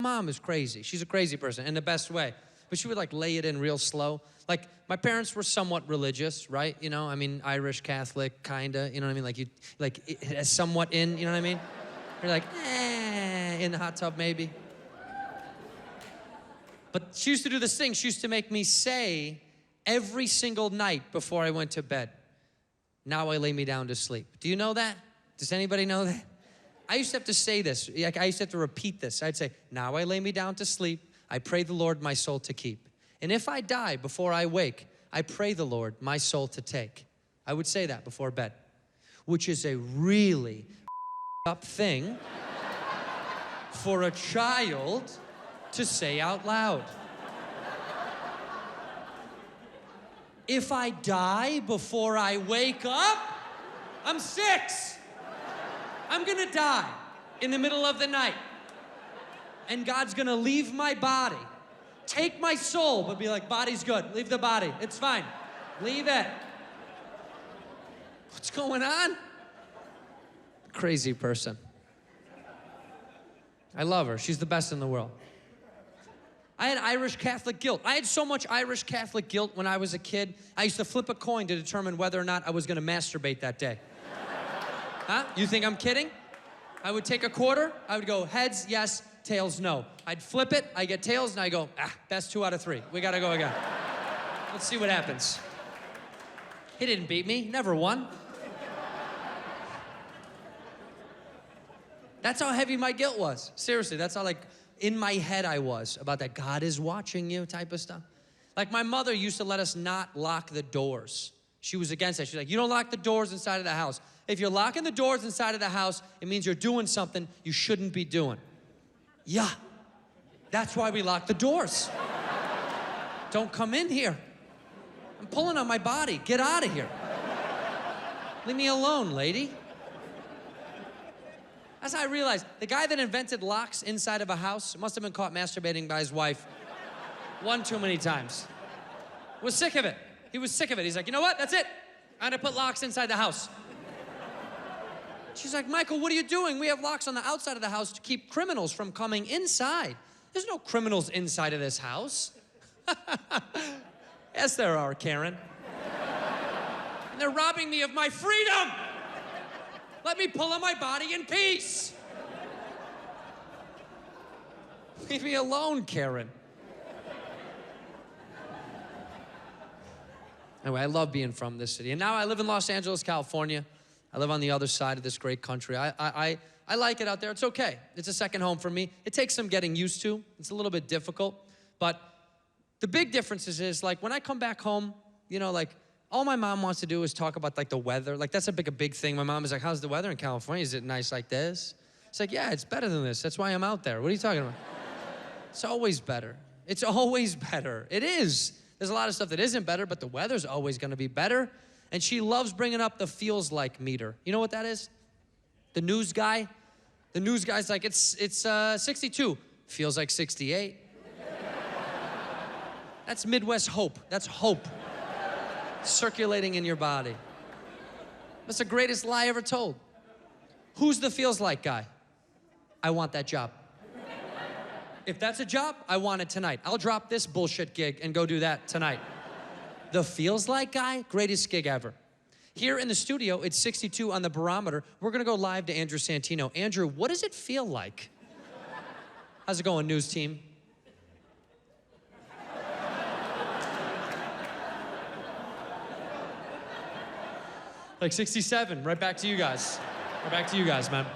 Mom is crazy. She's a crazy person in the best way. But she would like lay it in real slow. Like my parents were somewhat religious, right? You know, I mean, Irish Catholic, kinda, you know what I mean? Like somewhat in, you know what I mean? You're like, in the hot tub maybe. But she used to do this thing. She used to make me say every single night before I went to bed, now I lay me down to sleep. Do you know that? Does anybody know that? I used to have to say this. Like I used to have to repeat this. I'd say, now I lay me down to sleep. I pray the Lord my soul to keep. And if I die before I wake, I pray the Lord my soul to take. I would say that before bed, which is a really up thing for a child to say out loud. If I die before I wake up, I'm 6. I'm gonna die in the middle of the night. And God's gonna leave my body, take my soul, but be like, body's good, leave the body, it's fine, leave it. What's going on? Crazy person. I love her, she's the best in the world. I had Irish Catholic guilt. I had so much Irish Catholic guilt when I was a kid, I used to flip a coin to determine whether or not I was gonna masturbate that day. Huh? You think I'm kidding? I would take a quarter, I would go heads, yes, tails, no. I'd flip it, I get tails, and I go, best 2 out of 3. We gotta go again. Let's see what happens. He didn't beat me, never won. That's how heavy my guilt was. Seriously, that's how like in my head I was about that God is watching you type of stuff. Like my mother used to let us not lock the doors. She was against that. She's like, you don't lock the doors inside of the house. If you're locking the doors inside of the house, it means you're doing something you shouldn't be doing. Yeah, that's why we lock the doors. Don't come in here. I'm pulling on my body. Get out of here. Leave me alone, lady. That's how I realized the guy that invented locks inside of a house must have been caught masturbating by his wife one too many times. Was sick of it. He was sick of it. He's like, you know what? That's it. I'm gonna put locks inside the house. She's like, Michael, what are you doing? We have locks on the outside of the house to keep criminals from coming inside. There's no criminals inside of this house. Yes, there are, Karen. And they're robbing me of my freedom. Let me pull on my body in peace. Leave me alone, Karen. Anyway, I love being from this city. And now I live in Los Angeles, California. I live on the other side of this great country. I like it out there. It's okay. It's a second home for me. It takes some getting used to. It's a little bit difficult. But the big difference is like when I come back home, you know, like all my mom wants to do is talk about like the weather. Like that's a big thing. My mom is like, how's the weather in California? Is it nice like this? It's like, yeah, it's better than this. That's why I'm out there. What are you talking about? It's always better. It's always better. It is. There's a lot of stuff that isn't better, but the weather's always gonna be better. And she loves bringing up the feels like meter. You know what that is? The news guy. The news guy's like, it's 62. Feels like 68. That's Midwest hope. That's hope circulating in your body. That's the greatest lie ever told. Who's the feels like guy? I want that job. If that's a job, I want it tonight. I'll drop this bullshit gig and go do that tonight. The feels like guy, greatest gig ever. Here in the studio, it's 62 on the barometer. We're gonna go live to Andrew Santino. Andrew, what does it feel like? How's it going, news team? Like 67, right back to you guys. Right back to you guys, man.